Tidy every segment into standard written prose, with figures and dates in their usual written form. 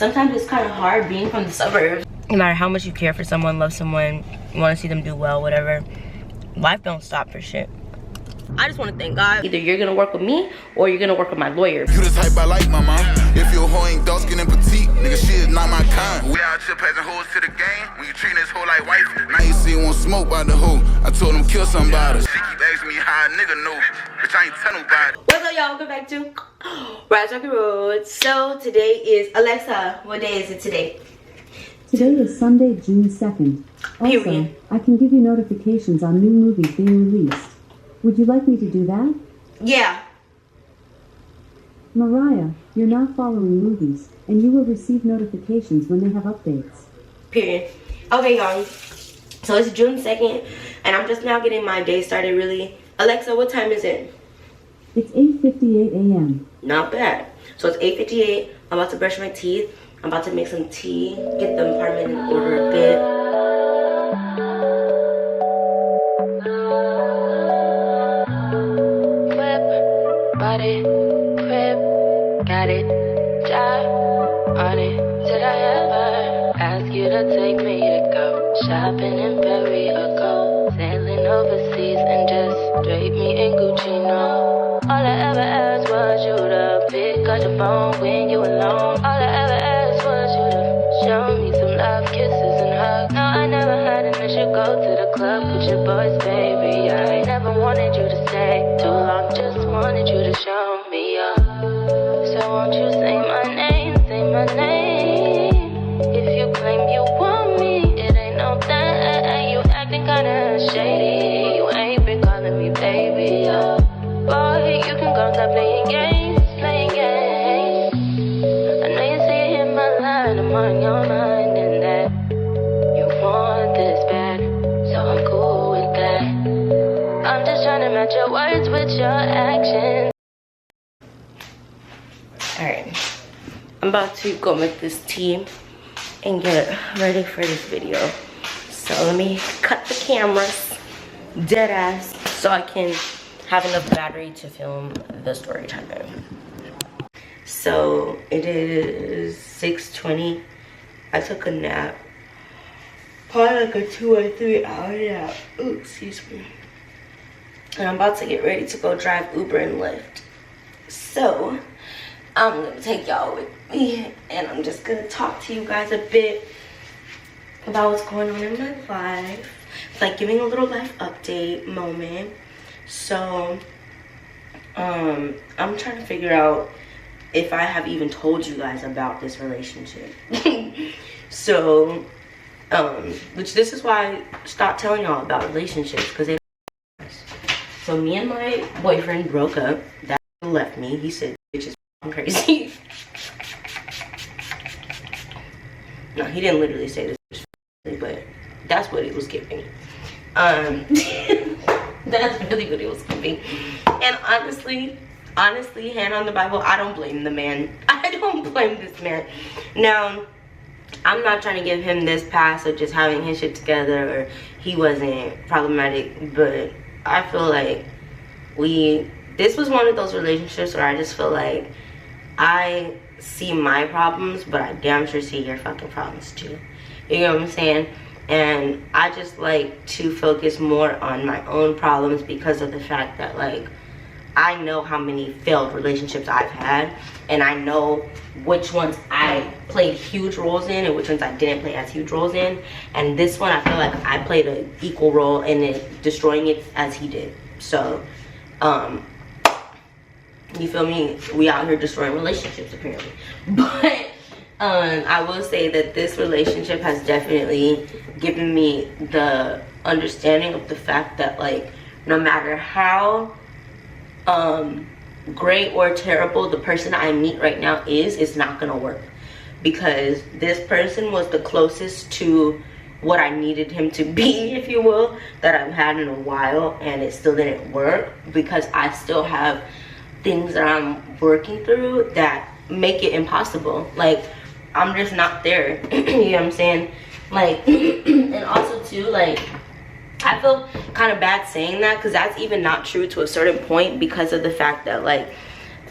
sometimes it's kind of hard being from the suburbs. No matter how much you care for someone, love someone, you want to see them do well, whatever, life don't stop for shit. I just want to thank God. Either you're gonna work with me or you're gonna work with my lawyer. You the type I like, mama. If your hoe ain't dark skin and petite, nigga, she is not my kind. We out here passing hoes to the game. When you treat this hoe like wife, now you see one smoke by the hoe. I told him kill somebody. She keep asking me how a nigga know, bitch, I ain't tell nobody. What's up, y'all? Welcome back to Riah Rocky Road. So today is, Alexa, what day is it today? Today is Sunday, June 2nd. Also, I can give you notifications on new movies being released. Would you like me to do that? Yeah. Mariah, you're now following movies, and you will receive notifications when they have updates. Period. Okay, y'all. So it's June 2nd, and I'm just now getting my day started, really. Alexa, what time is it? It's 8:58 a.m. Not bad. So it's 8:58. I'm about to brush my teeth. I'm about to make some tea, get the apartment in order a bit. Got it, job on it. Did I ever ask you to take me to go shopping in Paris or go sailing overseas and just drape me in Gucci? No, all I ever asked was you to pick up your phone when you alone. All I ever asked was you to show me some love, kisses and hugs. No, I never had an issue. Go to the club with your boys, baby. I never wanted you to stay too long, just wanted you to show me up. So won't you say my name, say my name. If you claim you want me, it ain't no thing. You acting kinda shady. You ain't been calling me baby, yeah. Boy, you can go stop playing games, playing games. I know you see it in my line, I'm on your mind and that you want this bad, so I'm cool with that. I'm just trying to match your words with your actions. Alright, I'm about to go make this tea and get ready for this video. So let me cut the cameras, dead ass, so I can have enough battery to film the story time. So it is 6:20. I took a nap, probably like a 2 or 3 hour nap. Ooh, excuse me. And I'm about to get ready to go drive Uber and Lyft. So I'm gonna take y'all with me and I'm just gonna talk to you guys a bit about what's going on in my life. It's like giving a little life update moment. So I'm trying to figure out if I have even told you guys about this relationship. So which this is why I stopped telling y'all about relationships, because they don't. So me and my boyfriend broke up. That left me. He said bitches crazy. No, he didn't literally say this, but that's what it was giving. That's really what it was giving. And honestly, hand on the Bible, I don't blame the man. I don't blame this man. Now, I'm not trying to give him this pass of just having his shit together or he wasn't problematic, but I feel like this was one of those relationships where I just feel like I see my problems, but I damn sure see your fucking problems too. You know what I'm saying? And I just like to focus more on my own problems because of the fact that, like, I know how many failed relationships I've had, and I know which ones I played huge roles in and which ones I didn't play as huge roles in. And this one, I feel like I played an equal role in it, destroying it as he did. So, you feel me? We out here destroying relationships apparently. But I will say that this relationship has definitely given me the understanding of the fact that, like, no matter how great or terrible the person I meet right now is, it's not gonna work, because this person was the closest to what I needed him to be, if you will, that I've had in a while, and it still didn't work because I still have things that I'm working through that make it impossible. Like, I'm just not there. You know what I'm saying? Like, and also too, like, I feel kind of bad saying that, because that's even not true to a certain point, because of the fact that, like,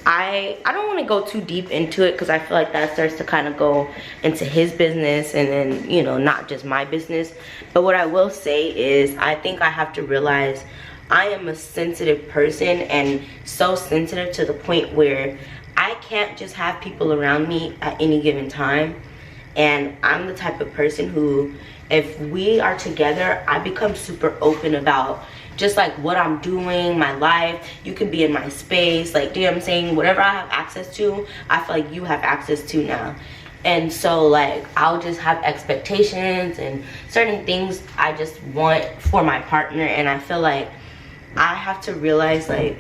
I don't want to go too deep into it because I feel like that starts to kind of go into his business and then, you know, not just my business. But what I will say is I think I have to realize I am a sensitive person, and so sensitive to the point where I can't just have people around me at any given time. And I'm the type of person who, if we are together, I become super open about just like what I'm doing, my life. You can be in my space, like, do you know what I'm saying? Whatever I have access to, I feel like you have access to now. And so like I'll just have expectations and certain things I just want for my partner. And I feel like I have to realize, like,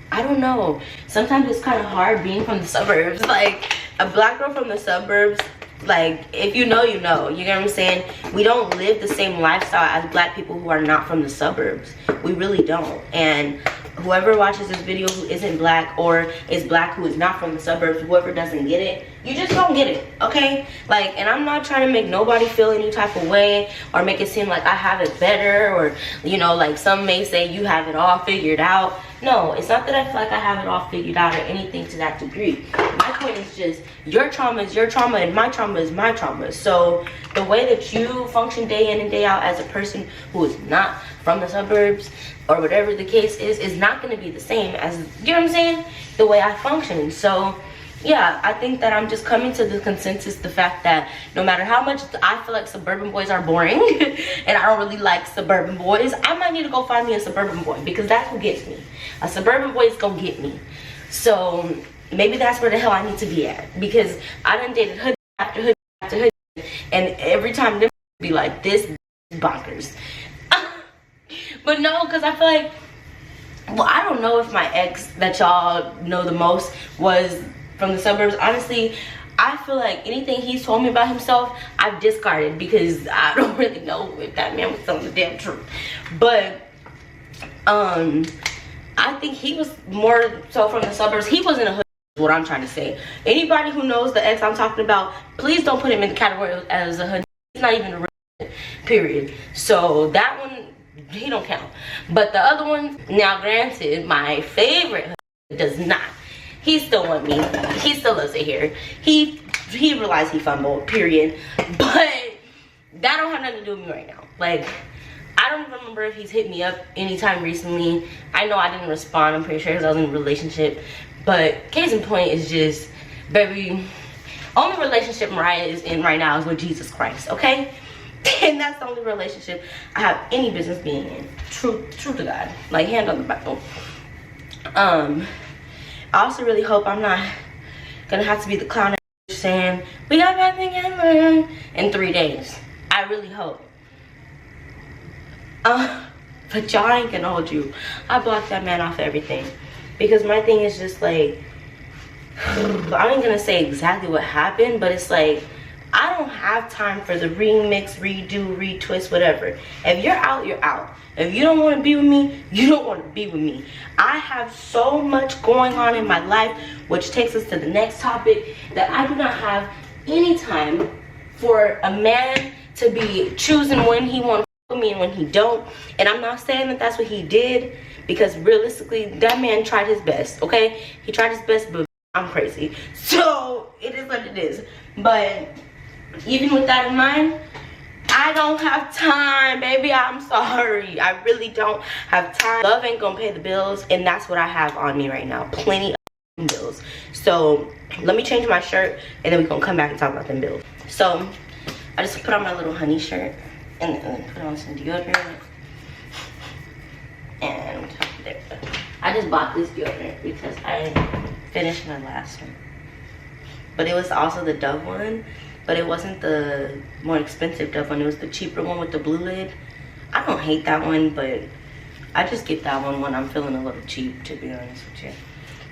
I don't know, sometimes it's kind of hard being from the suburbs. Like, a black girl from the suburbs, like, if you know, you know. You get what I'm saying? We don't live the same lifestyle as black people who are not from the suburbs. We really don't. And whoever watches this video who isn't black, or is black who is not from the suburbs, whoever doesn't get it, you just don't get it, okay? Like, and I'm not trying to make nobody feel any type of way or make it seem like I have it better, or, you know, like some may say you have it all figured out. No, it's not that I feel like I have it all figured out or anything to that degree. My point is just, your trauma is your trauma and my trauma is my trauma. So the way that you function day in and day out as a person who is not from the suburbs, or whatever the case is not going to be the same as, you know what I'm saying, the way I function. So yeah, I think that I'm just coming to the consensus, the fact that no matter how much I feel like suburban boys are boring and I don't really like suburban boys, I might need to go find me a suburban boy, because that's who gets me. A suburban boy is gonna get me. So maybe that's where the hell I need to be at, because I done dated hood after hood after hood, and every time they be like, this bonkers. But no, because I feel like, well, I don't know if my ex that y'all know the most was from the suburbs. Honestly, I feel like anything he's told me about himself, I've discarded, because I don't really know if that man was telling the damn truth. But I think he was more so from the suburbs. He wasn't a hood, is what I'm trying to say. Anybody who knows the ex I'm talking about, please don't put him in the category as a hood. He's not even a real hood, period. So that one, he don't count. But the other one, now granted, my favorite hood does not. He still want me. He still loves it here. He realized he fumbled, period. But that don't have nothing to do with me right now. Like, I don't remember if he's hit me up anytime recently. I know I didn't respond, I'm pretty sure, because I was in a relationship. But case in point is just, baby, only relationship Mariah is in right now is with Jesus Christ, okay? And that's the only relationship I have any business being in. True to God. Like, hand on the Bible. I also really hope I'm not gonna have to be the clown saying, we got back together in 3 days. I really hope. But y'all ain't gonna hold you. I blocked that man off everything. Because my thing is just like, I ain't gonna say exactly what happened, but it's like, I don't have time for the remix, redo, retwist, whatever. If you're out, you're out. If you don't want to be with me, you don't want to be with me. I have so much going on in my life, which takes us to the next topic, that I do not have any time for a man to be choosing when he wants to with me and when he don't. And I'm not saying that that's what he did, because realistically, that man tried his best, okay? He tried his best, but I'm crazy. So it is what it is. But even with that in mind, I don't have time, baby. I'm sorry. I really don't have time. Love ain't gonna pay the bills, and that's what I have on me right now. Plenty of bills. So let me change my shirt, and then we're gonna come back and talk about them bills. So I just put on my little honey shirt, and then put on some deodorant. And there. I just bought this deodorant because I finished my last one. But it was also the Dove one. But it wasn't the more expensive Dove one. It was the cheaper one with the blue lid. I don't hate that one, but I just get that one when I'm feeling a little cheap, to be honest with you.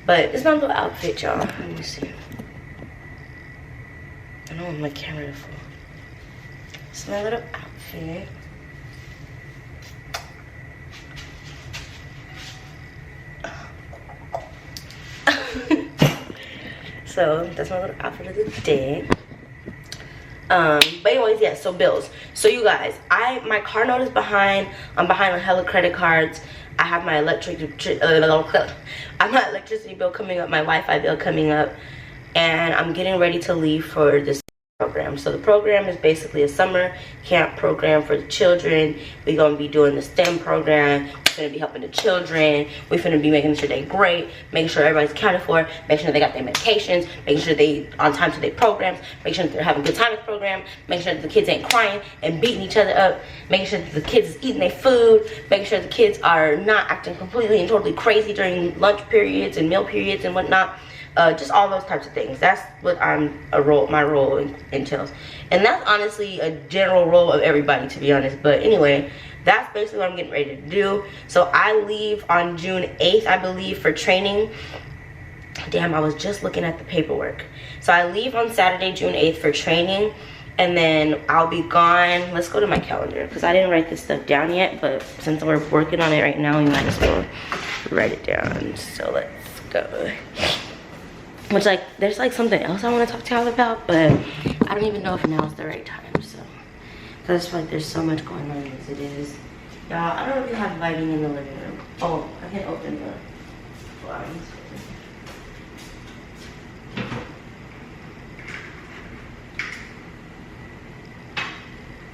But it's my little outfit, y'all. Let me see. I know my camera full. It's my little outfit. So that's my little outfit of the day. But anyways, yeah, so bills. So you guys, my car note is behind. I'm behind on hella credit cards. I have my electricity bill coming up, my Wi-Fi bill coming up, and I'm getting ready to leave for this program. So the program is basically a summer camp program for the children. We're gonna be doing the STEM program. We're gonna be helping the children. We're gonna be making sure they're great, making sure everybody's accounted for, making sure they got their medications, making sure they on time to their programs, making sure that they're having a good time at the program, making sure that the kids ain't crying and beating each other up, making sure that the kids is eating their food, making sure the kids are not acting completely and totally crazy during lunch periods and meal periods and whatnot. Just all those types of things. That's what my role entails. And that's honestly a general role of everybody, to be honest. But anyway, that's basically what I'm getting ready to do. So I leave on June 8th, I believe, for training. Damn, I was just looking at the paperwork. So I leave on Saturday, June 8th for training. And then I'll be gone. Let's go to my calendar, because I didn't write this stuff down yet. But since we're working on it right now, we might as well write it down. So let's go. Which, like, there's like something else I want to talk to y'all about, but I don't even know if now is the right time. So I just feel like there's so much going on as it is. Y'all, I don't really have lighting in the living room. Oh, I can open the blinds.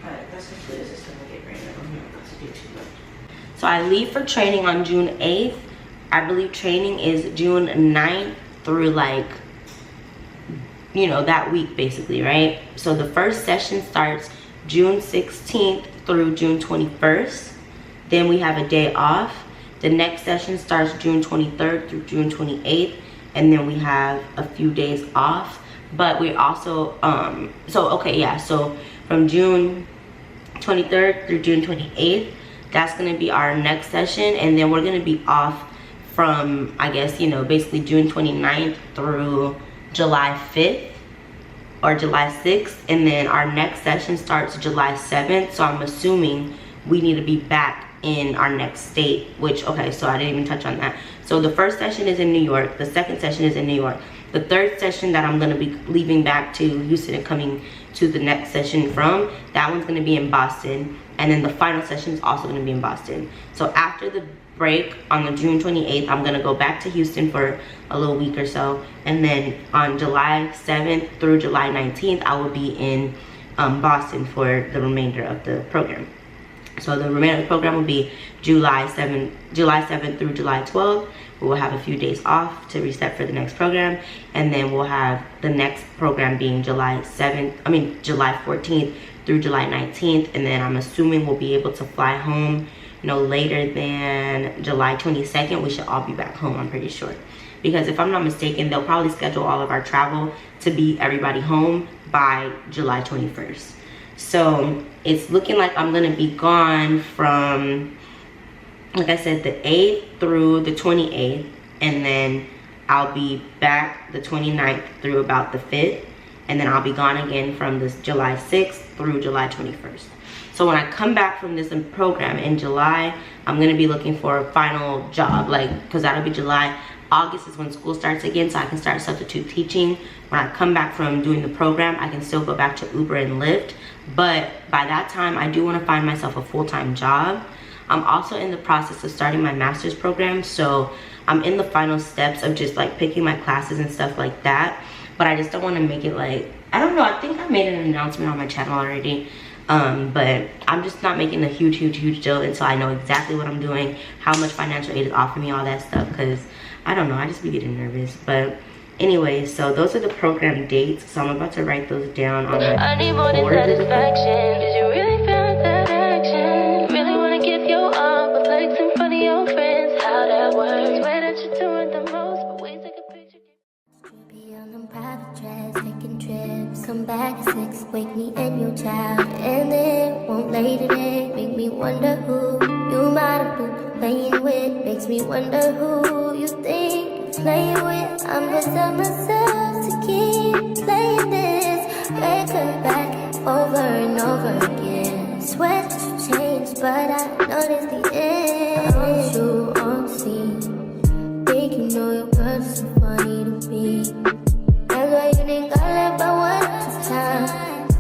Alright, that's as good as it's gonna get right now. I'm not about to do too much. So I leave for training on June 8th. I believe training is June 9th through, like, you know, that week basically, right? So the first session starts June 16th through June 21st. Then we have a day off. The next session starts June 23rd through June 28th, and then we have a few days off. But we also so from June 23rd through June 28th, that's going to be our next session, and then we're going to be off from, I guess, you know, basically June 29th through July 5th or July 6th, and then our next session starts July 7th. So I'm assuming we need to be back in our next state, which, okay, so I didn't even touch on that. So the first session is in New York, the second session is in New York. The third session that I'm going to be leaving back to Houston and coming to the next session from, that one's going to be in Boston, and then the final session is also going to be in Boston. So after the break on the June 28th, I'm going to go back to Houston for a little week or so, and then on July 7th through July 19th, I will be in Boston for the remainder of the program. So the remainder of the program will be July 7th through July 12th. We will have a few days off to reset for the next program, and then we'll have the next program being July 14th through July 19th, and then I'm assuming we'll be able to fly home no later than July 22nd. We should all be back home, I'm pretty sure, because if I'm not mistaken, they'll probably schedule all of our travel to be everybody home by July 21st. So it's looking like I'm gonna be gone from, like I said, the 8th through the 28th, and then I'll be back the 29th through about the 5th, and then I'll be gone again from this July 6th through July 21st. So when I come back from this program in July, I'm gonna be looking for a final job, like, because that'll be July. August is when school starts again, so I can start substitute teaching. When I come back from doing the program, I can still go back to Uber and Lyft, but by that time, I do want to find myself a full-time job. I'm also in the process of starting my master's program, so I'm in the final steps of just like picking my classes and stuff like that, but I just don't want to make it like, I don't know, I think I made an announcement on my channel already, but I'm just not making a huge deal until I know exactly what I'm doing, how much financial aid is offering me, all that stuff, because I don't know, I just be getting nervous. But anyway, so those are the program dates, so I'm about to write those down on my I need more than satisfaction. Did you really feel that action? Really wanna give your all, but flex in front of your friends. How that works? Swear that you're doing the most, but we take a picture. Be on them private jets, taking trips. Come back at 6, wake me and your child, and then won't lay today. Make me wonder who you might have been playing with. Makes me wonder who you think you're playing with. I'm gonna tell myself to keep playing this record back over and over again. Swear that you changed, but I noticed the end. I want you on scene. Think you know your girl's so funny to me. That's why you didn't got left by one time.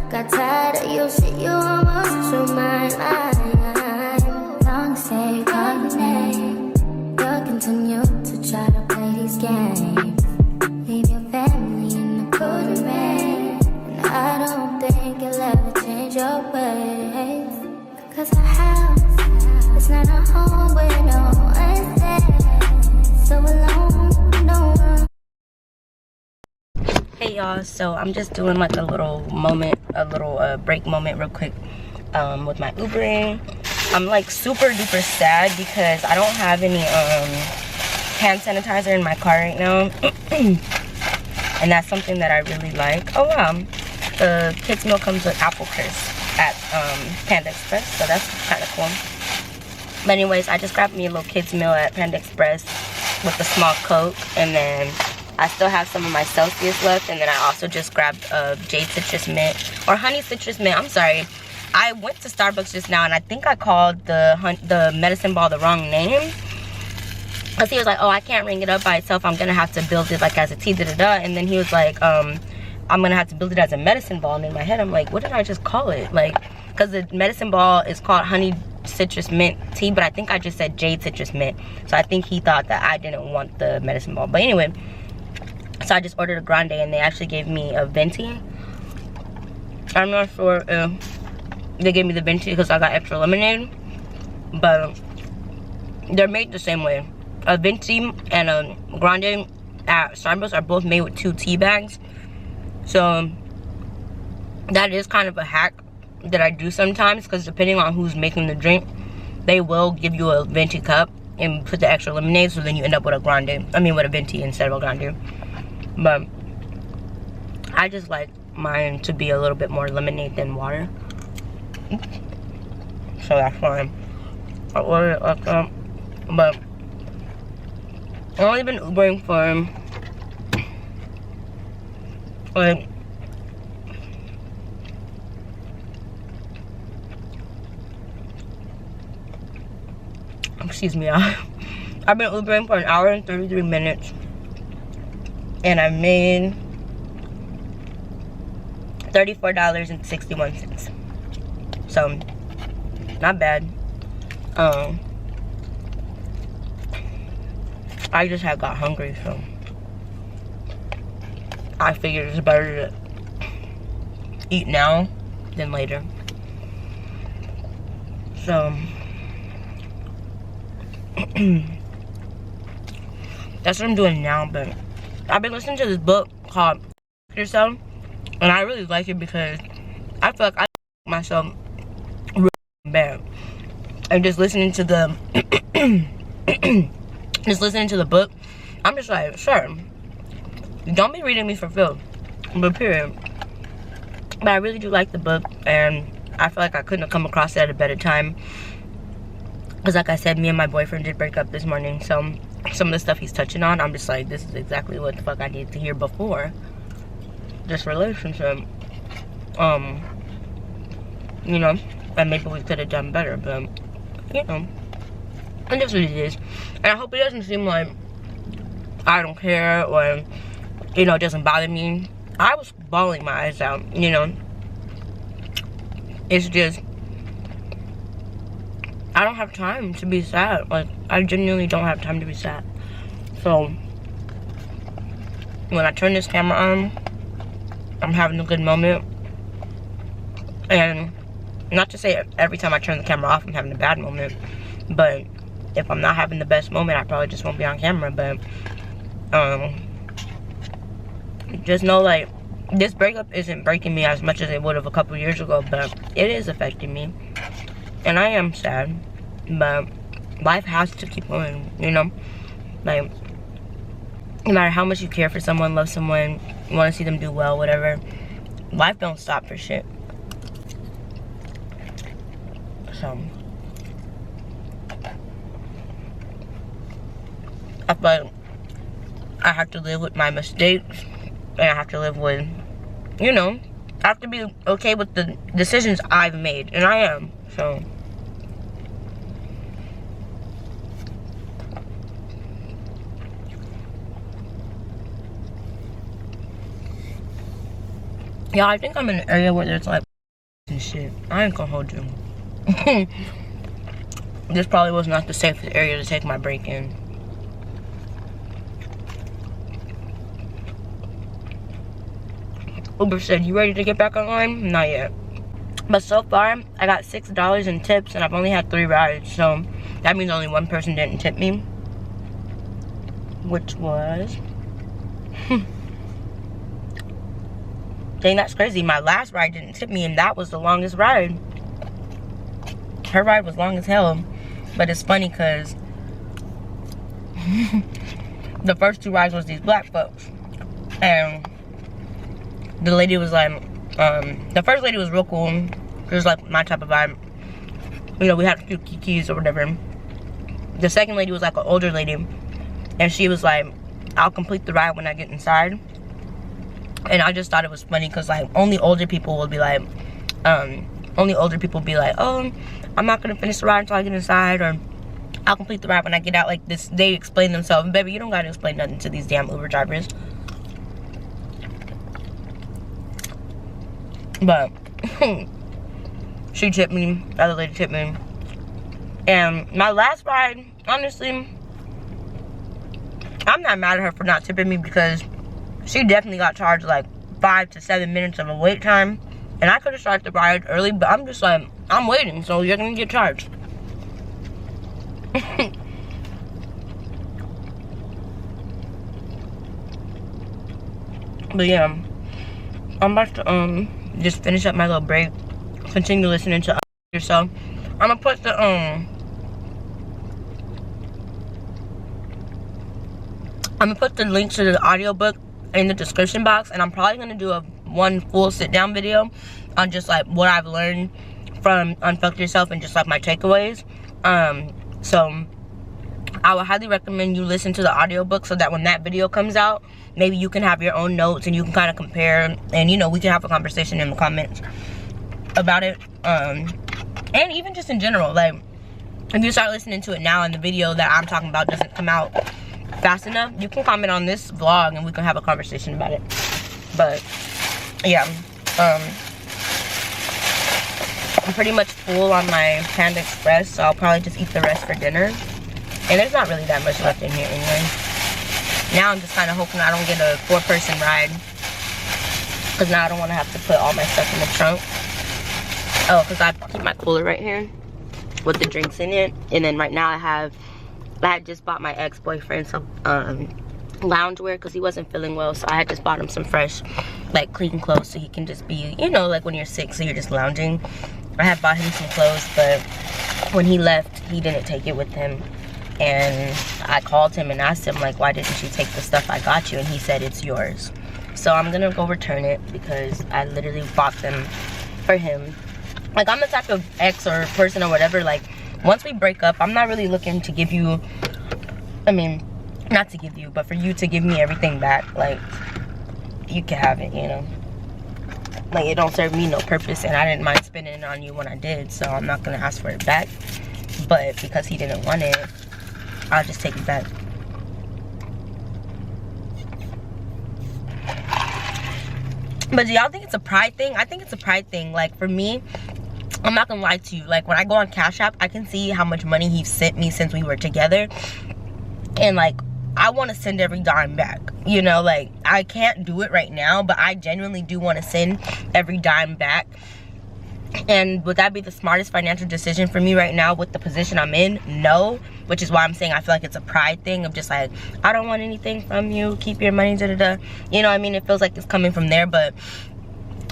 Got tired of your shit, you almost lost your mind. Long say, call your name. 'cause our house is not a home where no one's there. So alone, no one. Hey y'all, so I'm just doing like a little break moment real quick with my Ubering. I'm like super duper sad because I don't have any hand sanitizer in my car right now. And that's something that I really like. Oh wow, the kids meal comes with apple crisp at Panda Express, so that's kind of cool. But anyways, I just grabbed me a little kids meal at Panda Express with a small Coke, and then I still have some of my Celsius left, and then I also just grabbed Jade Citrus Mint, or Honey Citrus Mint, I'm sorry. I went to Starbucks just now, and I think I called the medicine ball the wrong name. Because he was like, oh, I can't ring it up by itself, I'm gonna have to build it like as a tea, da-da-da. And then he was like, I'm gonna have to build it as a medicine ball. And in my head, I'm like, what did I just call it? Like, because the medicine ball is called Honey Citrus Mint Tea, but I think I just said Jade Citrus Mint. So I think he thought that I didn't want the medicine ball. But anyway, so I just ordered a grande, and they actually gave me a venti. I'm not sure if they gave me the venti because I got extra lemonade, but they're made the same way. A venti and a grande at Starbucks are both made with 2 tea bags. So that is kind of a hack that I do sometimes, because depending on who's making the drink, they will give you a venti cup and put the extra lemonade, so then you end up with a grande. I mean with a venti instead of a grande. But I just like mine to be a little bit more lemonade than water. So that's why I ordered it like that. But I've only been Ubering for like excuse me, I've been Ubering for 1 hour and 33 minutes, and I made $34.61. So not bad. I just got hungry, so I figured it's better to eat now than later. So that's what I'm doing now. But I've been listening to this book called Yourself, and I really like it because I feel like I myself really bad. And just listening to the book, I'm just like, sure, don't be reading me for filth, but period. But I really do like the book, and I feel like I couldn't have come across it at a better time, because like I said, me and my boyfriend did break up this morning, so some of the stuff he's touching on, I'm just like, this is exactly what the fuck I needed to hear before this relationship. You know, and maybe we could have done better, but you know, and that's what it is. And I hope it doesn't seem like I don't care, or you know, it doesn't bother me. I was bawling my eyes out, you know. It's just I don't have time to be sad. Like, I genuinely don't have time to be sad. So when I turn this camera on, I'm having a good moment. And not to say every time I turn the camera off I'm having a bad moment, but if I'm not having the best moment, I probably just won't be on camera. But just know, like, this breakup isn't breaking me as much as it would have a couple years ago, but it is affecting me, and I am sad. But life has to keep going, you know. Like, no matter how much you care for someone, love someone, you want to see them do well, whatever, life don't stop for shit. So I feel like I have to live with my mistakes, and I have to live with, you know, I have to be okay with the decisions I've made, and I am. So yeah, I think I'm in an area where there's like and shit. I ain't gonna hold you. This probably was not the safest area to take my break in. Uber said, you ready to get back online? Not yet. But so far, I got $6 in tips, and I've only had 3 rides, so that means only one person didn't tip me, which was, dang, that's crazy. My last ride didn't tip me, and that was the longest ride. Her ride was long as hell, but it's funny because the first 2 rides was these black folks, and the lady was like, the first lady was real cool. It was like my type of vibe. You know, we had a few keys or whatever. The second lady was like an older lady, and she was like, I'll complete the ride when I get inside. And I just thought it was funny because like only older people will be like, oh, I'm not gonna finish the ride until I get inside, or I'll complete the ride when I get out. Like this, they explain themselves. Baby, you don't gotta explain nothing to these damn Uber drivers. But she tipped me, the other lady tipped me. And my last ride, honestly, I'm not mad at her for not tipping me because she definitely got charged like 5 to 7 minutes of a wait time. And I could have started the ride early, but I'm just like, I'm waiting, so you're gonna get charged. But yeah, I'm about to just finish up my little break, continue listening to yourself. I'm gonna put the link to the audiobook in the description box, and I'm probably gonna do one full sit down video on just like what I've learned from Unfuck Yourself and just like my takeaways. So I would highly recommend you listen to the audiobook so that when that video comes out, maybe you can have your own notes and you can kind of compare, and you know, we can have a conversation in the comments about it. And even just in general, like if you start listening to it now and the video that I'm talking about doesn't come out fast enough, you can comment on this vlog and we can have a conversation about it. But yeah, I'm pretty much full on my Panda Express, so I'll probably just eat the rest for dinner. And there's not really that much left in here anyway. Now I'm just kind of hoping I don't get a 4-person ride, because now I don't want to have to put all my stuff in the trunk. Oh, because I keep my cooler right here with the drinks in it. And then right now I had just bought my ex-boyfriend some loungewear because he wasn't feeling well, so I had just bought him some fresh, like, clean clothes so he can just be, you know, like when you're sick, so you're just lounging. I had bought him some clothes, but when he left, he didn't take it with him. And I called him and asked him, like, why didn't you take the stuff I got you? And he said, it's yours. So I'm gonna go return it because I literally bought them for him. Like, I'm the type of ex or person or whatever, like, once we break up, I'm not really looking to give you, I mean, not to give you, but for you to give me everything back. Like, you can have it, you know. Like, it don't serve me no purpose, and I didn't mind spending it on you when I did, so I'm not gonna ask for it back. But because he didn't want it, I'll just take it back. But do y'all think it's a pride thing? I think it's a pride thing. Like, for me, I'm not gonna lie to you. Like, when I go on Cash App, I can see how much money he sent me since we were together. And, like, I want to send every dime back. You know, like, I can't do it right now, but I genuinely do want to send every dime back. And would that be the smartest financial decision for me right now with the position I'm in? No. Which is why I'm saying I feel like it's a pride thing of just like, I don't want anything from you, keep your money, da-da-da. You know what I mean? It feels like it's coming from there, but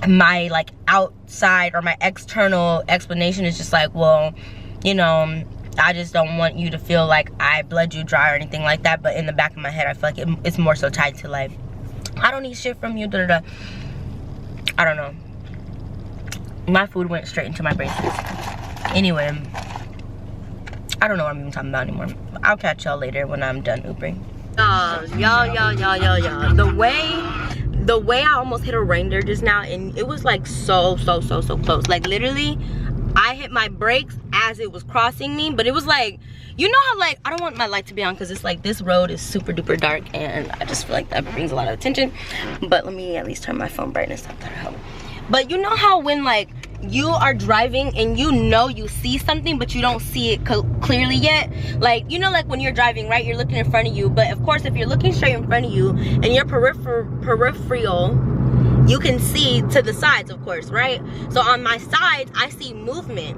my, like, outside or my external explanation is just like, well, you know, I just don't want you to feel like I bled you dry or anything like that. But in the back of my head, I feel like it's more so tied to, like, I don't need shit from you, da-da-da. I don't know. My food went straight into my braces. Anyway, I don't know what I'm even talking about anymore. I'll catch y'all later when I'm done Ubering. Y'all. The way I almost hit a reindeer just now, and it was like so close. Like, literally, I hit my brakes as it was crossing me, but it was like, you know how, like, I don't want my light to be on because it's like this road is super duper dark, and I just feel like that brings a lot of attention. But let me at least turn my phone brightness up. That'll help. But you know how when, like, you are driving and you know you see something but you don't see it clearly yet? Like, you know, like when you're driving, right, you're looking in front of you, but of course if you're looking straight in front of you and your peripheral, you can see to the sides, of course, right? So on my sides, I see movement.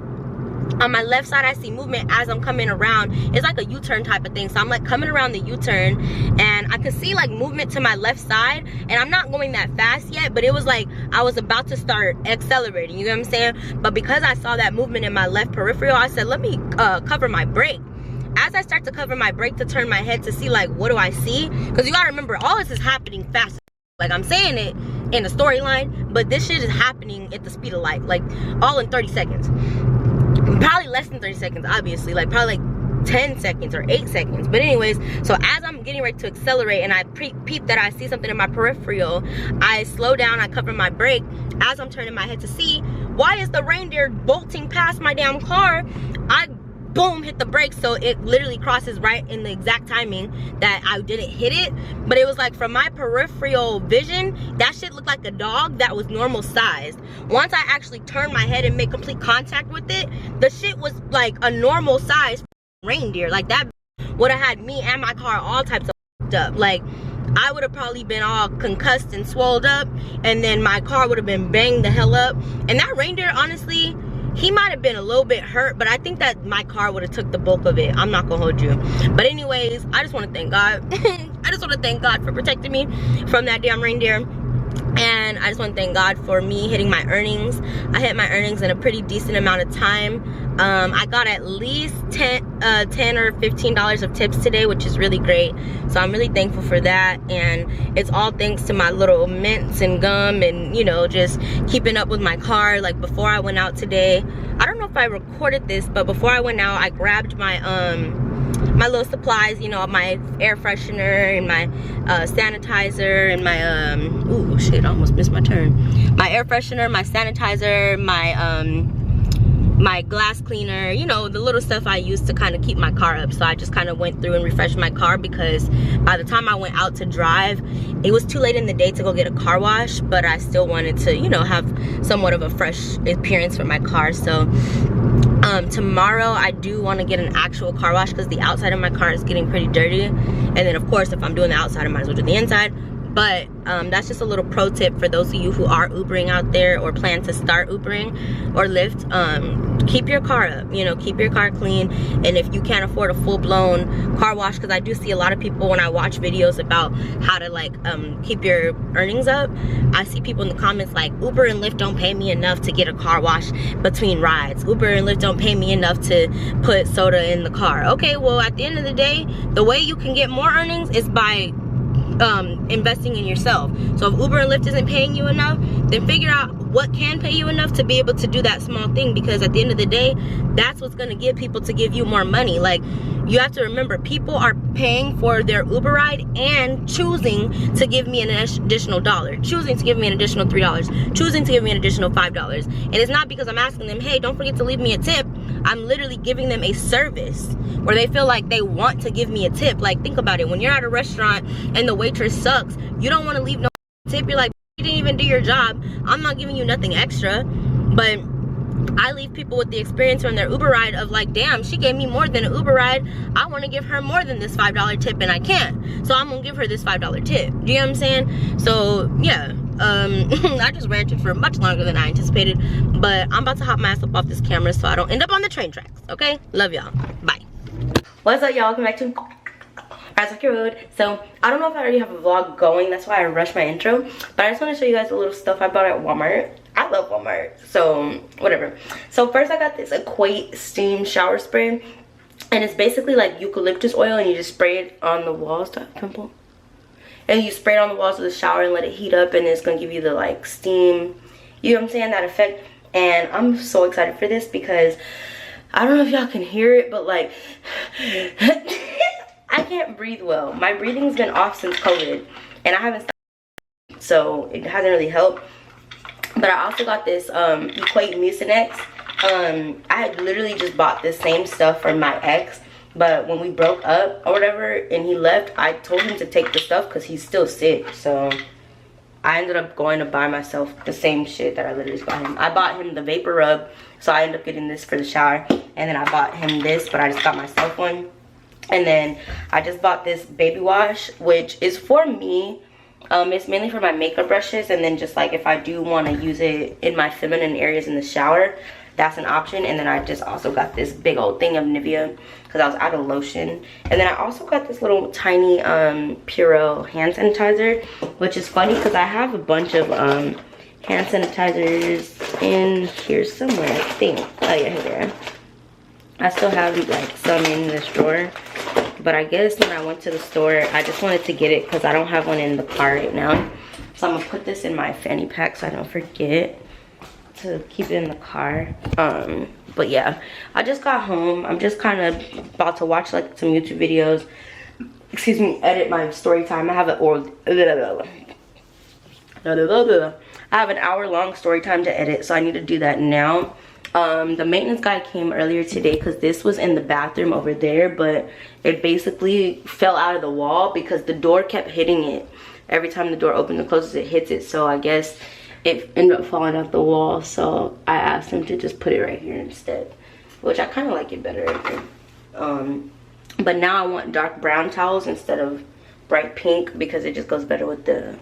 On my left side, I see movement as I'm coming around. It's like a U-turn type of thing. So I'm like coming around the U-turn, and I could see like movement to my left side, and I'm not going that fast yet, but it was like I was about to start accelerating, you know what I'm saying? But because I saw that movement in my left peripheral, I said, let me cover my brake. As I start to cover my brake to turn my head to see like, what do I see? Because you gotta remember, all this is happening fast. Like, I'm saying it in a storyline, but this shit is happening at the speed of light, like all in 30 seconds. Probably less than 30 seconds, obviously, like probably like 10 seconds or 8 seconds. But anyways, so as I'm getting ready to accelerate and I peep that I see something in my peripheral, I slow down, I cover my brake. As I'm turning my head to see, why is the reindeer bolting past my damn car? I boom, hit the brakes, so it literally crosses right in the exact timing that I didn't hit it. But it was like, from my peripheral vision, that shit looked like a dog that was normal sized. Once I actually turned my head and made complete contact with it, the shit was like a normal sized reindeer. Like, that would have had me and my car all types of up. Like, I would have probably been all concussed and swolled up, and then my car would have been banged the hell up. And that reindeer, honestly, he might have been a little bit hurt, but I think that my car would have took the bulk of it. I'm not gonna hold you. But anyways, I just want to thank God. I just want to thank God for protecting me from that damn reindeer. And I just want to thank God for me hitting my earnings. I hit my earnings in a pretty decent amount of time. I got at least $10 or $15 of tips today, which is really great. So I'm really thankful for that. And it's all thanks to my little mints and gum and, you know, just keeping up with my car. Like, before I went out today, I don't know if I recorded this, but before I went out, I grabbed my my little supplies, you know, my air freshener and my sanitizer and my ooh shit, I almost missed my turn. My air freshener, my sanitizer, my glass cleaner, you know, the little stuff I use to kind of keep my car up. So I just kind of went through and refreshed my car, because by the time I went out to drive, it was too late in the day to go get a car wash, but I still wanted to, you know, have somewhat of a fresh appearance for my car. So tomorrow I do want to get an actual car wash, because the outside of my car is getting pretty dirty. And then of course, if I'm doing the outside, I might as well do the inside. But that's just a little pro tip for those of you who are Ubering out there or plan to start Ubering or Lyft. Keep your car up, you know, keep your car clean. And if you can't afford a full-blown car wash, because I do see a lot of people when I watch videos about how to like keep your earnings up, I see people in the comments like, Uber and Lyft don't pay me enough to get a car wash between rides. Uber and Lyft don't pay me enough to put soda in the car. Okay, well, at the end of the day, the way you can get more earnings is by investing in yourself. So if Uber and Lyft isn't paying you enough, then figure out what can pay you enough to be able to do that small thing, because at the end of the day, that's what's going to get people to give you more money. Like, you have to remember, people are paying for their Uber ride and choosing to give me an additional $1, choosing to give me an additional $3, choosing to give me an additional $5. And it's not because I'm asking them, hey, don't forget to leave me a tip. I'm literally giving them a service where they feel like they want to give me a tip. Like, think about it. When you're at a restaurant and the waitress sucks, you don't want to leave no tip. You're like, you didn't even do your job. I'm not giving you nothing extra. But I leave people with the experience from their Uber ride of like, damn, she gave me more than an Uber ride. I want to give her more than this $5 tip, and I can't. So I'm going to give her this $5 tip. Do you know what I'm saying? So, yeah. I just ranted for much longer than I anticipated. But I'm about to hop my ass up off this camera so I don't end up on the train tracks. Okay? Love y'all. Bye. What's up, y'all? Welcome back to Road. So I don't know if I already have a vlog going, that's why I rushed my intro, but I just want to show you guys a little stuff I bought at Walmart. I love Walmart, so whatever. So first I got this Equate steam shower spray, and it's basically like eucalyptus oil, and you just spray it on the walls. Pimple. And you spray it on the walls of the shower and let it heat up, and it's gonna give you the like steam, you know what I'm saying, that effect. And I'm so excited for this because I don't know if y'all can hear it, but like I can't breathe well. My breathing's been off since COVID, and I haven't stopped, so it hasn't really helped. But I also got this Equate Mucinex. I had literally just bought this same stuff from my ex, but when we broke up or whatever and he left, I told him to take the stuff because he's still sick. So I ended up going to buy myself the same shit that I literally just bought him. I bought him the vapor rub, so I ended up getting this for the shower, and then I bought him this, but I just got myself one. And then I just bought this baby wash, which is for me, It's mainly for my makeup brushes, and then just like if I do want to use it in my feminine areas in the shower, that's an option. And then I just also got this big old thing of Nivea because I was out of lotion. And then I also got this little tiny Purell hand sanitizer, which is funny because I have a bunch of hand sanitizers in here somewhere, I think. Oh yeah, here they are. I still have like some in this drawer, but I guess when I went to the store, I just wanted to get it because I don't have one in the car right now. So I'm gonna put this in my fanny pack so I don't forget to keep it in the car. But yeah, I just got home. I'm just kind of about to watch like some YouTube videos, excuse me, edit my story time. I have an hour-long story time to edit, so I need to do that now. The maintenance guy came earlier today because this was in the bathroom over there, but it basically fell out of the wall because the door kept hitting it. Every time the door opens and closes, it hits it. So I guess it ended up falling out the wall. So I asked him to just put it right here instead, which I kind of like it better. But now I want dark brown towels instead of bright pink because it just goes better with the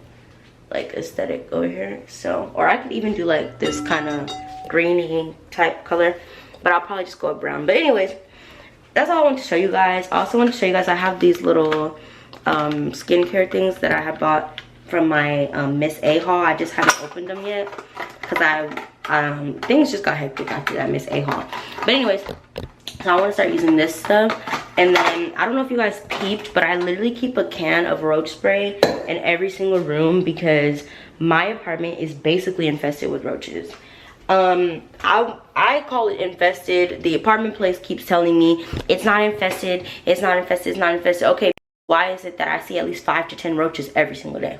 like aesthetic over here. So, or I could even do like this kind of greeny type color, but I'll probably just go with brown. But anyways, that's all I wanted to show you guys. I also want to show you guys I have these little skincare things that I have bought from my Miss A haul. I just haven't opened them yet because things just got hectic after that Miss A haul. But anyways, so I want to start using this stuff. And then I don't know if you guys peeped, but I literally keep a can of roach spray in every single room because my apartment is basically infested with roaches. I call it infested. The apartment place keeps telling me it's not infested, it's not infested, it's not infested. Okay, why is it that I see at least 5 to 10 roaches every single day?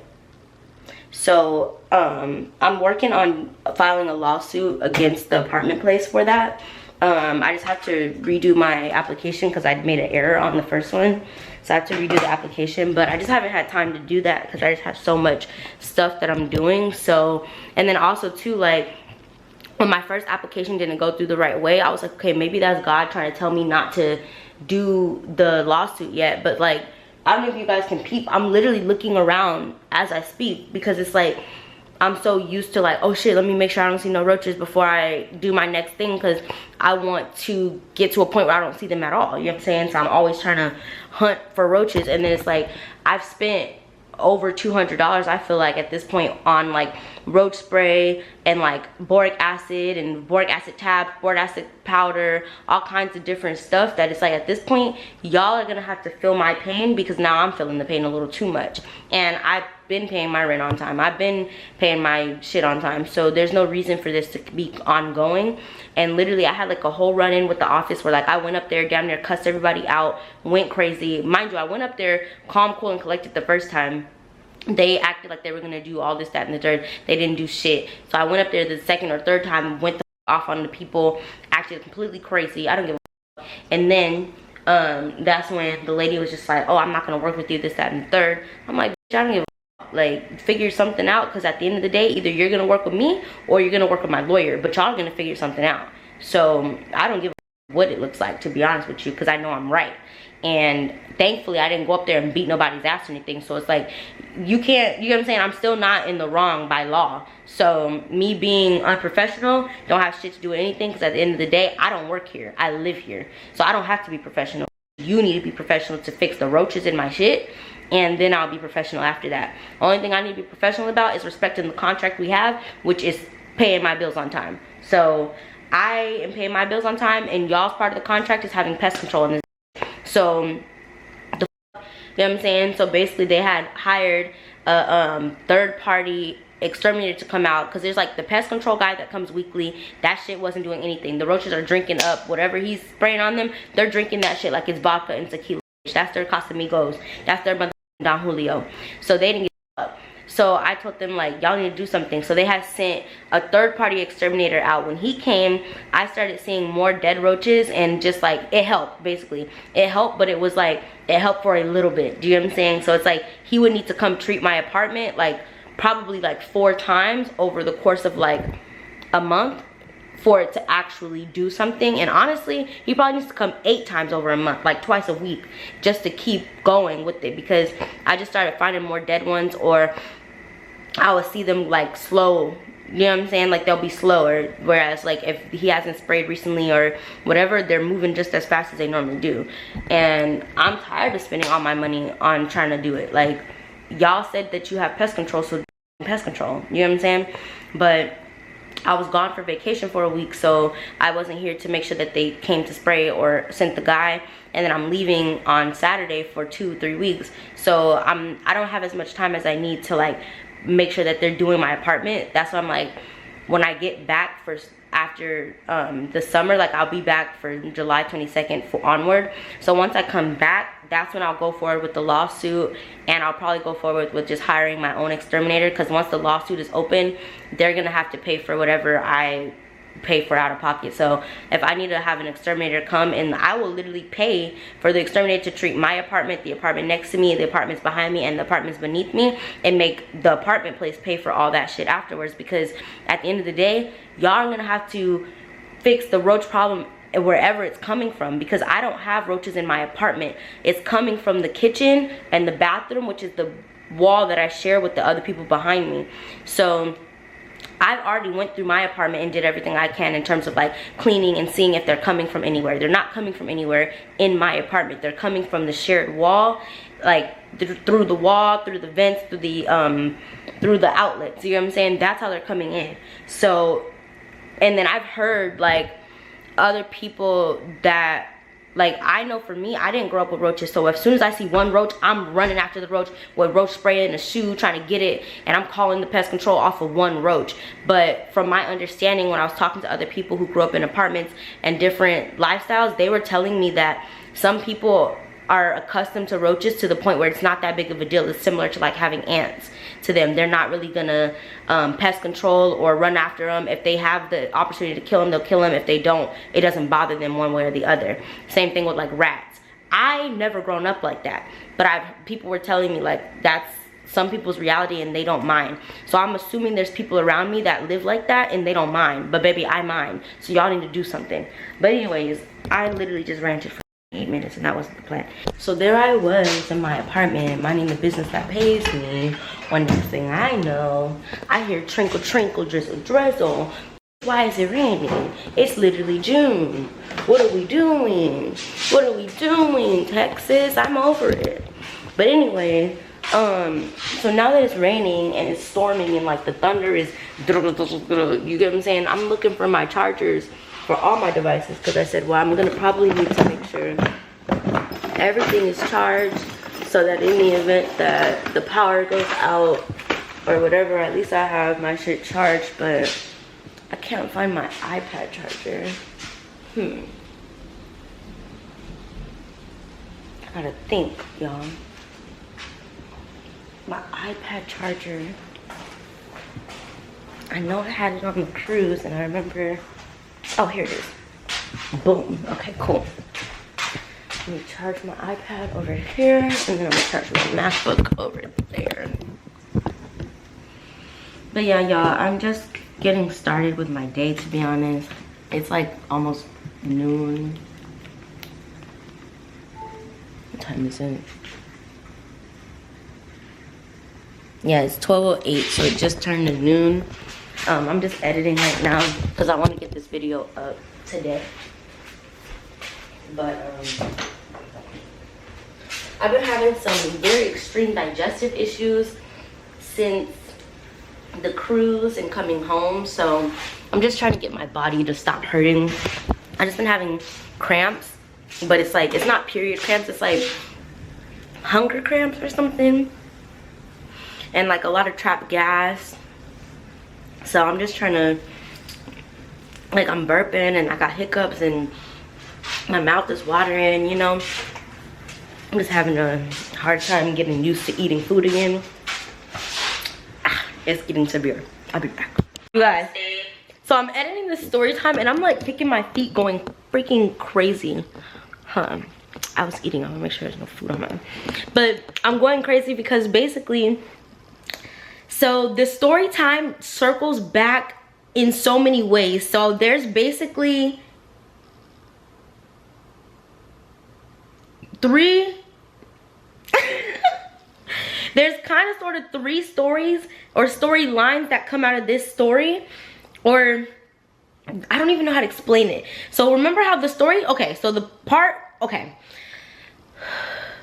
So I'm working on filing a lawsuit against the apartment place for that. I just have to redo my application because I made an error on the first one. So I have to redo the application, but I just haven't had time to do that because I just have so much stuff that I'm doing. So, and then also too, like, when my first application didn't go through the right way, I was like, okay, maybe that's God trying to tell me not to do the lawsuit yet. But like, I don't know if you guys can peep, I'm literally looking around as I speak because it's like, I'm so used to like, oh shit, let me make sure I don't see no roaches before I do my next thing because I want to get to a point where I don't see them at all. You know what I'm saying? So I'm always trying to hunt for roaches. And then it's like, I've spent over $200, I feel like, at this point on like roach spray and like boric acid and boric acid tabs, boric acid powder, all kinds of different stuff that it's like at this point y'all are gonna have to feel my pain because now I'm feeling the pain a little too much. And I've been paying my rent on time, I've been paying my shit on time, so there's no reason for this to be ongoing. And literally I had like a whole run-in with the office where like I went up there, damn near cussed everybody out, went crazy. Mind you, I went up there calm, cool, and collected the first time. They acted like they were gonna do all this, that, and the third. They didn't do shit. So I went up there the second or third time and went the off on the people, acted completely crazy. I don't give a fuck. And then that's when the lady was just like, oh, I'm not gonna work with you, this, that, and the third. I'm like, bitch, I don't give a fuck. Like, figure something out, because at the end of the day, either you're gonna work with me or you're gonna work with my lawyer, but y'all are gonna figure something out. So I don't give a fuck what it looks like, to be honest with you, because I know I'm right. And thankfully I didn't go up there and beat nobody's ass or anything. So it's like, you can't, you know what I'm saying, I'm still not in the wrong by law. So me being unprofessional don't have shit to do with anything, because at the end of the day, I don't work here, I live here. So I don't have to be professional. You need to be professional to fix the roaches in my shit, and then I'll be professional after that. Only thing I need to be professional about is respecting the contract we have, which is paying my bills on time. So I am paying my bills on time, and y'all's part of the contract is having pest control in this. So, you know what I'm saying? So basically they had hired a third-party exterminator to come out, because there's like the pest control guy that comes weekly. That shit wasn't doing anything. The roaches are drinking up whatever he's spraying on them. They're drinking that shit like it's vodka and tequila. That's their Casamigos. That's their mother Don Julio. So they didn't get up. So I told them, like, y'all need to do something. So they had sent a third-party exterminator out. When he came, I started seeing more dead roaches, and just like, it helped, basically. It helped, but it was like, it helped for a little bit. Do you know what I'm saying? So it's like, he would need to come treat my apartment like probably like 4 times over the course of like a month for it to actually do something. And honestly, he probably needs to come 8 times over a month, like twice a week, just to keep going with it, because I just started finding more dead ones, or I would see them like slow, you know what I'm saying, like they'll be slower, whereas like if he hasn't sprayed recently or whatever, they're moving just as fast as they normally do. And I'm tired of spending all my money on trying to do it. Like, y'all said that you have pest control, so pest control, you know what I'm saying? But I was gone for vacation for a week, so I wasn't here to make sure that they came to spray or sent the guy. And then I'm leaving on Saturday for 2-3 weeks, so I don't have as much time as I need to like make sure that they're doing my apartment. That's why I'm like, when I get back after the summer, like I'll be back for July 22nd onward. So once I come back, that's when I'll go forward with the lawsuit, and I'll probably go forward with just hiring my own exterminator, because once the lawsuit is open, they're gonna have to pay for whatever I pay for out of pocket. So if I need to have an exterminator come, and I will literally pay for the exterminator to treat my apartment, the apartment next to me, the apartments behind me, and the apartments beneath me, and make the apartment place pay for all that shit afterwards. Because at the end of the day, y'all are gonna have to fix the roach problem wherever it's coming from, because I don't have roaches in my apartment. It's coming from the kitchen and the bathroom, which is the wall that I share with the other people behind me. So I've already went through my apartment and did everything I can in terms of like cleaning and seeing if they're coming from anywhere. They're not coming from anywhere in my apartment. They're coming from the shared wall, like through the wall, through the vents, through the outlets. You know what I'm saying? That's how they're coming in. So, and then I've heard like other people that, like, I know for me, I didn't grow up with roaches, so as soon as I see one roach, I'm running after the roach with roach spray in a shoe, trying to get it, and I'm calling the pest control off of one roach. But from my understanding, when I was talking to other people who grew up in apartments and different lifestyles, they were telling me that some people are accustomed to roaches to the point where it's not that big of a deal. It's similar to like having ants to them. They're not really gonna pest control or run after them. If they have the opportunity to kill them, they'll kill them. If they don't, it doesn't bother them one way or the other. Same thing with like rats. I never grown up like that, but people were telling me like that's some people's reality and they don't mind. So I'm assuming there's people around me that live like that and they don't mind, but baby, I mind. So y'all need to do something. But anyways, I literally just ranted for 8 minutes, and that wasn't the plan. So there I was in my apartment, minding the business that pays me. One next thing I know, I hear trinkle, trinkle, drizzle, drizzle. Why is it raining? It's literally June. What are we doing? What are we doing, Texas? I'm over it. But anyway, so now that it's raining and it's storming and like the thunder is, you get what I'm saying? I'm looking for my chargers for all my devices, because I said, well, I'm gonna probably need to make sure everything is charged, so that in the event that the power goes out or whatever, at least I have my shit charged. But I can't find my iPad charger. I gotta think, y'all. My iPad charger, I know I had it on the cruise, and I remember, oh, here it is. Boom. Okay, cool. Let me charge my iPad over here, and then I'm gonna charge my MacBook over there. But yeah, y'all, I'm just getting started with my day, to be honest. It's like almost noon. What time is it? Yeah, it's 12:08, so it just turned to noon. I'm just editing right now because I want to get this video up today. But I've been having some very extreme digestive issues since the cruise and coming home, so I'm just trying to get my body to stop hurting. I just been having cramps, but it's like, it's not period cramps, it's like hunger cramps or something, and like a lot of trapped gas. So I'm just trying to, like, I'm burping and I got hiccups and my mouth is watering, you know. I'm just having a hard time getting used to eating food again. It's getting severe. I'll be back. You guys, so I'm editing this story time and I'm like kicking my feet, going freaking crazy. I was eating. I'm gonna make sure there's no food on mine. But I'm going crazy because basically, so the story time circles back in so many ways. So there's basically there's kind of sort of 3 stories or storylines that come out of this story, or I don't even know how to explain it. So remember how the story, okay, so the part, okay.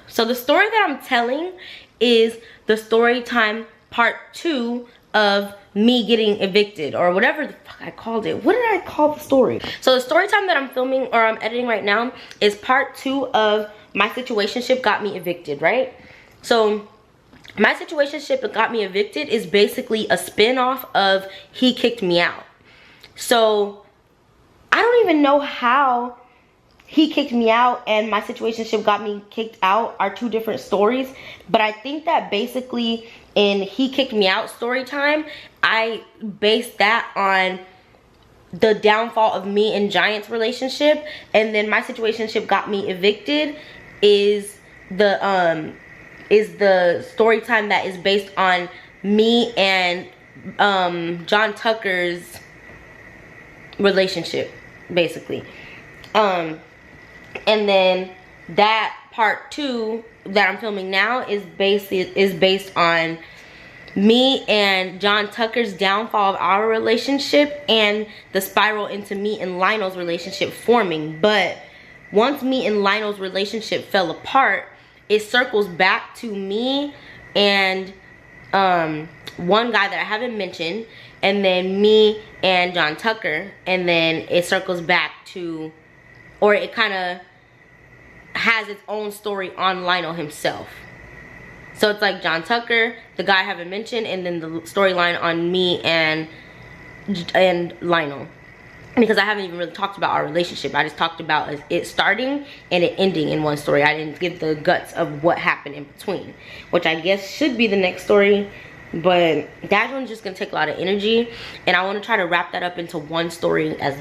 So the story that I'm telling is the story time part 2 of me getting evicted, or whatever the fuck I called it. What did I call the story? So the story time that I'm filming or I'm editing right now is part 2 of my situationship got me evicted, right? So my situationship that got me evicted is basically a spin-off of He Kicked Me Out. So I don't even know how He Kicked Me Out and my situationship got me kicked out are 2 different stories, but I think that basically in He Kicked Me Out story time, I based that on the downfall of me and Giant's relationship, and then my situationship got me evicted is the story time that is based on me and John Tucker's relationship, basically. And then that part 2 that I'm filming now is based on me and John Tucker's downfall of our relationship and the spiral into me and Lionel's relationship forming. But once me and Lionel's relationship fell apart, it circles back to me and one guy that I haven't mentioned, and then me and John Tucker, and then it circles back to, or it kind of has its own story on Lionel himself. So it's like John Tucker, the guy I haven't mentioned, and then the storyline on me and Lionel. Because I haven't even really talked about our relationship. I just talked about it starting and it ending in one story. I didn't give the guts of what happened in between, which I guess should be the next story. But that one's just gonna take a lot of energy, and I want to try to wrap that up into one story as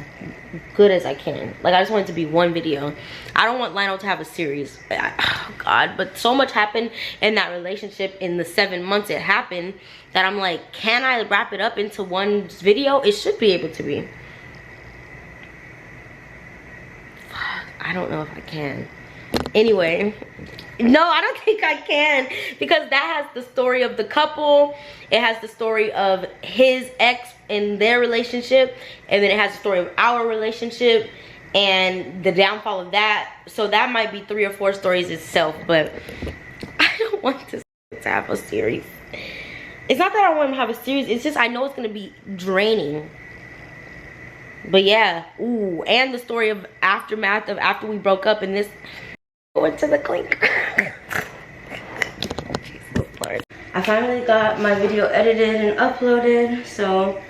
good as I can. Like, I just want it to be one video. I don't want Lionel to have a series. Oh God, but so much happened in that relationship in the 7 months it happened that I'm like, can I wrap it up into one video? It should be able to be. I don't know if I can. Anyway, no, I don't think I can, because that has the story of the couple, it has the story of his ex and their relationship, and then it has the story of our relationship and the downfall of that. So that might be 3 or 4 stories itself, but I don't want to have a series. It's not that I want to have a series, it's just I know it's going to be draining. But yeah, ooh, and the story of aftermath of after we broke up, and this went to the clink. Jesus Lord. I finally got my video edited and uploaded, so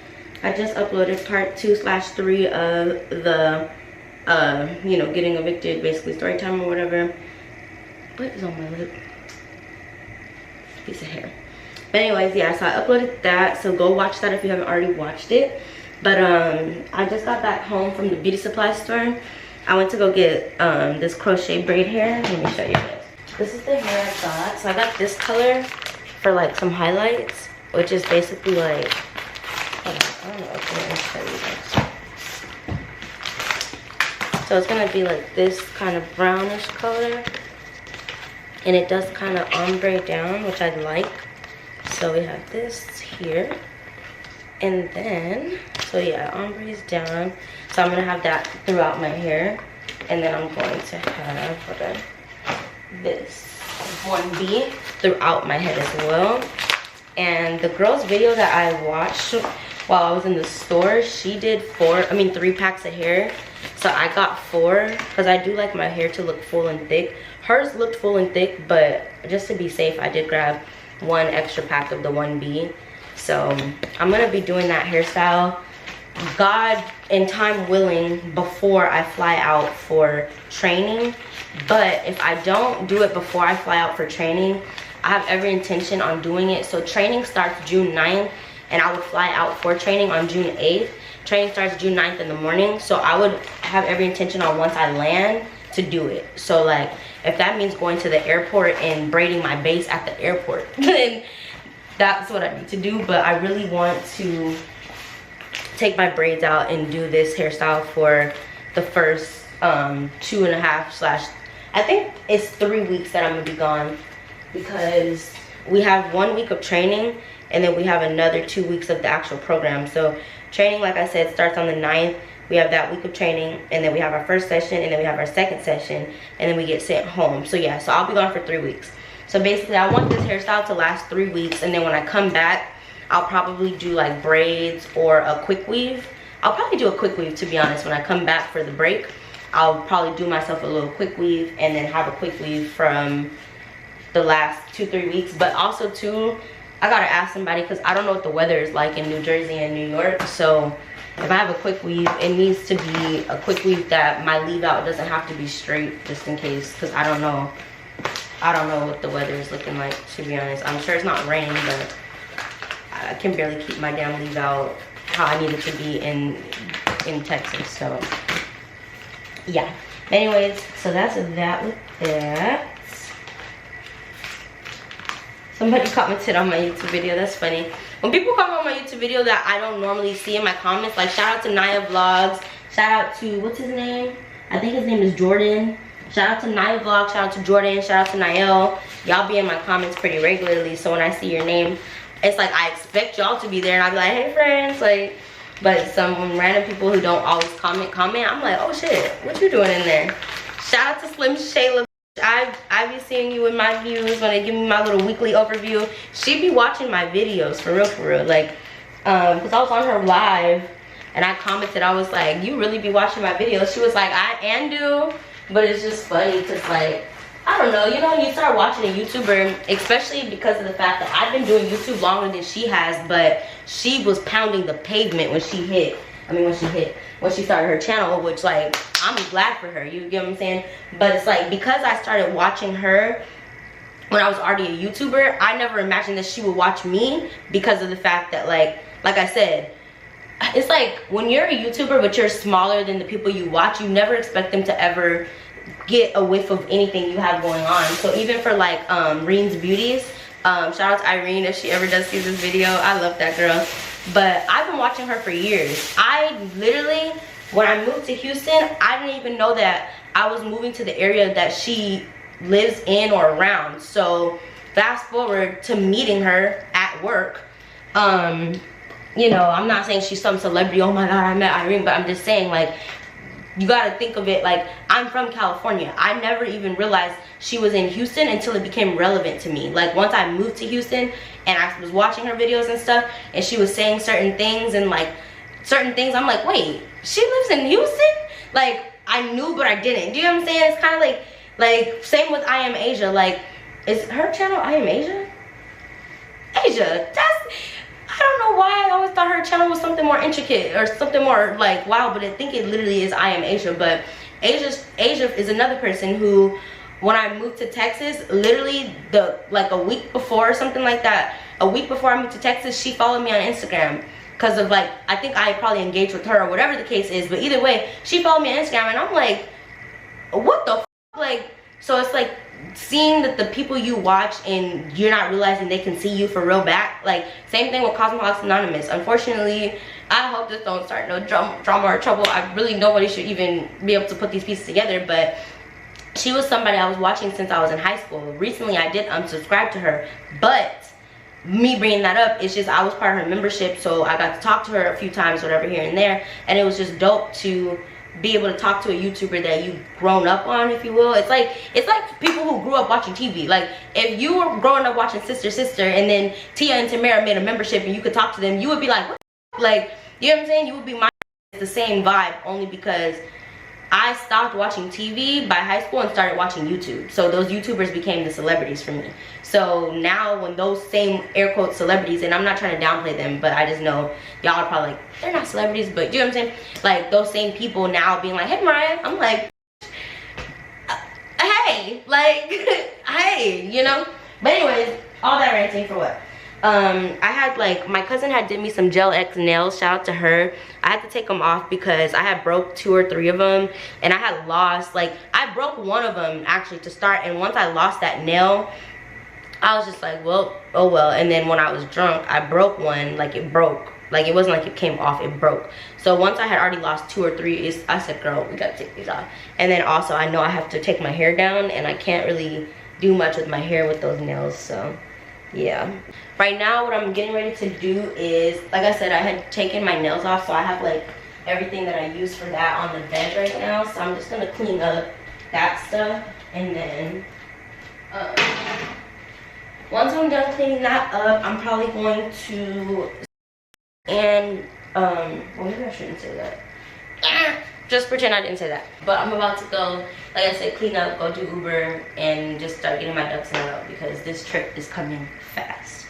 I just uploaded part 2/3 of the you know, getting evicted, basically story time or whatever. What is on my lip? Piece of hair. But anyways, yeah, so I uploaded that, so go watch that if you haven't already watched it. But I just got back home from the beauty supply store. I went to go get this crochet braid hair. Let me show you guys. This is the hair I got. So I got this color for like some highlights, which is basically like, hold on, I don't know if I'm gonna show you guys. So it's gonna be like this kind of brownish color, and it does kind of ombre down, which I like. So we have this here, and then, so yeah, ombre's down. So I'm gonna have that throughout my hair, and then I'm going to have this 1B throughout my head as well. And the girl's video that I watched while I was in the store, she did 3 packs of hair. So I got 4 because I do like my hair to look full and thick. Hers looked full and thick, but just to be safe, I did grab 1 extra pack of the 1B. So I'm gonna be doing that hairstyle, God and time willing, before I fly out for training. But if I don't do it before I fly out for training, I have every intention on doing it. So training starts June 9th, and I would fly out for training on June 8th. Training starts June 9th in the morning, so I would have every intention on once I land to do it. So like, if that means going to the airport and braiding my base at the airport, then that's what I need to do. But I really want to take my braids out and do this hairstyle for the first 2.5/ I think it's 3 weeks that I'm gonna be gone, because we have 1 week of training and then we have another 2 weeks of the actual program. So training, like I said, starts on the 9th. We have that week of training, and then we have our first session, and then we have our second session, and then we get sent home. So yeah, so I'll be gone for 3 weeks. So basically I want this hairstyle to last 3 weeks, and then when I come back, I'll probably do like braids or a quick weave. I'll probably do a quick weave, to be honest. When I come back for the break, I'll probably do myself a little quick weave and then have a quick weave from the last 2-3 weeks. But also too, I gotta ask somebody, because I don't know what the weather is like in New Jersey and New York. So if I have a quick weave, it needs to be a quick weave that my leave out doesn't have to be straight, just in case, because I don't know what the weather is looking like, to be honest. I'm sure it's not raining, but I can barely keep my damn leave out how I need it to be in Texas. So yeah, anyways, so that's that with that. Somebody commented on my YouTube video. That's funny. When people comment on my YouTube video that I don't normally see in my comments, like shout out to Naya Vlogs, shout out to, what's his name? I think his name is Jordan. Shout out to Naya Vlogs, shout out to Jordan, shout out to Niall. Y'all be in my comments pretty regularly, so when I see your name, it's like I expect y'all to be there, and I'll be like, hey friends, like, but some random people who don't always comment, I'm like, oh shit, what you doing in there? Shout out to Slim Shayla. I be seeing you in my views when they give me my little weekly overview. She be watching my videos for real, like, because I was on her live and I commented, I was like, you really be watching my videos? She was like, I do, but it's just funny because, like, I don't know, you know, you start watching a YouTuber, especially because of the fact that I've been doing YouTube longer than she has, but she was pounding the pavement when she started her channel, which, like, I'm glad for her, you get what I'm saying? But it's like, because I started watching her when I was already a YouTuber, I never imagined that she would watch me, because of the fact that, like I said, it's like when you're a YouTuber but you're smaller than the people you watch, you never expect them to ever get a whiff of anything you have going on. So even for like Reen's Beauties, shout out to Irene if she ever does see this video. I love that girl. But I've been watching her for years. I literally, when I moved to Houston, I didn't even know that I was moving to the area that she lives in or around. So fast forward to meeting her at work. You know, I'm not saying she's some celebrity, oh my god, I met Irene, but I'm just saying, like, you gotta think of it like, I'm from California. I never even realized she was in Houston until it became relevant to me. Like, once I moved to Houston and I was watching her videos and stuff, and she was saying certain things, and like certain things, I'm like, wait, she lives in Houston? Like, I knew but I didn't. Do you know what I'm saying? It's kind of like same with I Am Asia. Like, is her channel I Am Asia? Asia, I don't know why I always thought her channel was something more intricate or something more like wow, but I think it literally is I Am Asia. But Asia is another person who, when I moved to Texas, literally like a week before or something like that, a week before I moved to Texas, she followed me on Instagram because of, like, I think I probably engaged with her or whatever the case is, but either way, she followed me on Instagram, and I'm like, what the f? Like, so it's like seeing that the people you watch and you're not realizing they can see you for real back. Like, same thing with Cosmopolitan Anonymous. Unfortunately, I hope this don't start no drama or trouble. I really, nobody should even be able to put these pieces together, but she was somebody I was watching since I was in high school. Recently I did unsubscribe to her, but me bringing that up, it's just I was part of her membership, so I got to talk to her a few times, whatever, here and there, and it was just dope to be able to talk to a YouTuber that you've grown up on, if you will. It's like people who grew up watching TV. Like, if you were growing up watching Sister and then Tia and Tamara made a membership and you could talk to them, you would be like, what? Like, you know what I'm saying? You would be my, it's the same vibe, only because I stopped watching TV by high school and started watching YouTube. So those YouTubers became the celebrities for me. So now when those same air quote celebrities, and I'm not trying to downplay them, but I just know y'all are probably like, they're not celebrities, but you know what I'm saying? Like, those same people now being like, hey Mariah, I'm like, hey, like, hey, you know? But anyways, all that ranting for what? I had, like, my cousin had did me some Gel X nails, shout out to her. I had to take them off because I had broke 2 or 3 of them, and I had lost, like, I broke one of them actually to start, and once I lost that nail, I was just like, well, oh well. And then when I was drunk, I broke one, like, it broke Like, it wasn't like it came off, it broke. So once I had already lost 2 or 3, I said, girl, we gotta take these off. And then also I know I have to take my hair down, and I can't really do much with my hair with those nails. So yeah, right now what I'm getting ready to do is, like I said, I had taken my nails off, so I have like everything that I use for that on the bed right now. So I'm just gonna clean up that stuff, and then once I'm done cleaning that up, I'm probably going to, and well, maybe I shouldn't say that. Just pretend I didn't say that. But I'm about to go, like I said, clean up, go do Uber, and just start getting my ducks in a row, because this trip is coming fast.